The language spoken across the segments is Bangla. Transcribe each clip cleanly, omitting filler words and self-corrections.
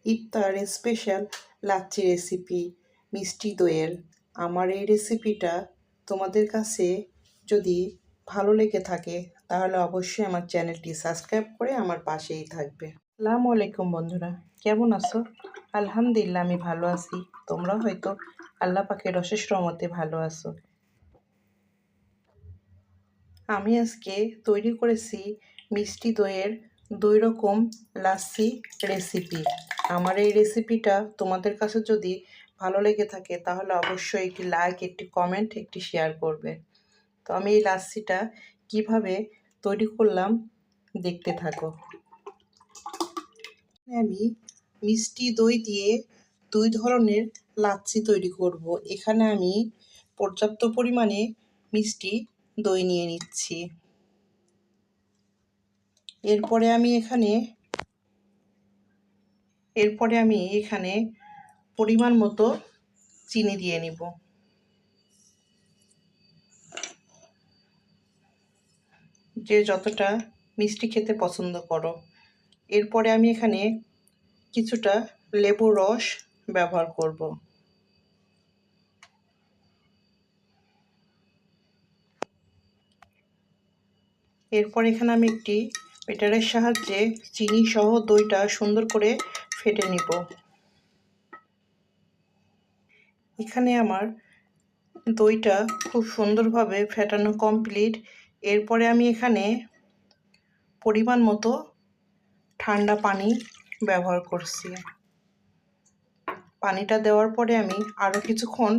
ইফতার স্পেশাল লাচ্ছি রেসিপি মিষ্টি দইয়ের। আমার এই রেসিপিটা তোমাদের কাছে যদি ভালো লেগে থাকে তাহলে অবশ্যই আমার চ্যানেলটি সাবস্ক্রাইব করে আমার পাশেই থাকবে। আসসালামু আলাইকুম বন্ধুরা, কেমন আছো? আলহামদুলিল্লাহ আমি ভালো আছি। তোমরা হয়তো আল্লাহ পাকের অশেষ রহমতে ভালো আছো। আমি আজকে তৈরি করেছি মিষ্টি দইয়ের 2 রকম লাচ্ছি রেসিপি। আমার এই রেসিপিটা তোমাদের কাছে যদি ভালো লেগে থাকে তাহলে অবশ্যই একটি লাইক, একটি কমেন্ট, একটি শেয়ার করবে। তো আমি এই লাচ্ছিটা কিভাবে তৈরি করলাম দেখতে থাকো। আমি মিষ্টি দই দিয়ে 2 ধরনের লাচ্ছি তৈরি করব। এখানে আমি পর্যাপ্ত পরিমাণে মিষ্টি দই নিয়ে নিচ্ছি। এরপরে আমি এখানে পরিমাণ মতো চিনি দিয়ে নিব। যে যতটা মিষ্টি খেতে পছন্দ করো। এরপরে আমি এখানে কিছুটা লেবুর রস ব্যবহার করব। এরপর এখানে আমি একটি ব্লেন্ডারের সাহায্যে চিনি সহ দইটা সুন্দর করে ফেটে নিব। এখানে আমার দইটা খুব সুন্দরভাবে ফেটানো কমপ্লিট। এরপরে আমি এখানে পরিমাণ মতো ঠান্ডা পানি ব্যবহার করছি। পানিটা দেওয়ার পরে আমি আরও কিছুক্ষণ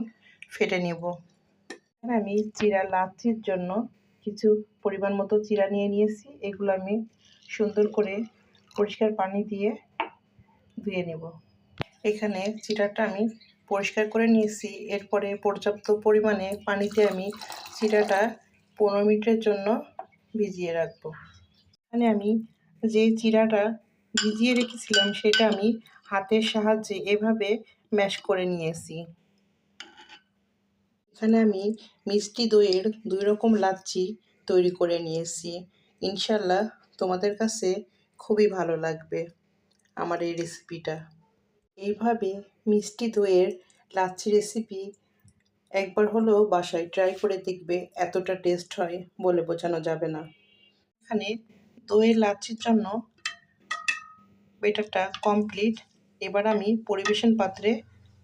ফেটে নেব। এখানে আমি চিরা লাচ্ছির জন্য কিছু পরিমাণ মতো চিরা নিয়ে নিয়েছি। এগুলো আমি সুন্দর করে পরিষ্কার পানি দিয়ে ধুয়ে নেব। এখানে চিরাটা আমি পরিষ্কার করে নিয়েছি। এরপরে পর্যাপ্ত পরিমাণে পানিতে আমি চিরাটা 15 মিনিটের জন্য ভিজিয়ে রাখবো। এখানে আমি যে চিরাটা ভিজিয়ে রেখেছিলাম সেটা আমি হাতের সাহায্যে এভাবে ম্যাশ করে নিয়েছি। এখানে আমি মিষ্টি দইয়ের 2 রকম লাচ্ছি তৈরি করে নিয়েছি। ইনশাল্লাহ তোমাদের কাছে খুবই ভালো লাগবে আমার এই রেসিপিটা। এইভাবে মিষ্টি দইয়ের লাচ্ছি রেসিপি একবার হলেও বাসায় ট্রাই করে দেখবে, এতটা টেস্ট হয় বলে বোঝানো যাবে না। এখানে দইয়ের লাচ্ছির জন্য ব্যাটারটা কমপ্লিট। এবার আমি পরিবেশন পাত্রে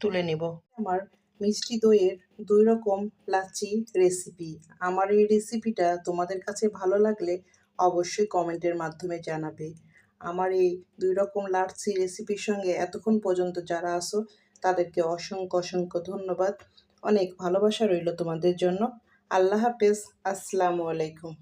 তুলে নেব। আমার মিষ্টি দইয়ের 2 রকম লাচ্ছি রেসিপি। আমার এই রেসিপিটা তোমাদের কাছে ভালো লাগলে অবশ্যই কমেন্টের মাধ্যমে জানাবে। আমার এই 2 রকম লাচ্ছি রেসিপির সঙ্গে এতক্ষণ পর্যন্ত যারা আছো তাদেরকে অসংখ্য ধন্যবাদ। অনেক ভালোবাসা রইল তোমাদের জন্য। আল্লাহ হাফেজ। আসসালামু আলাইকুম।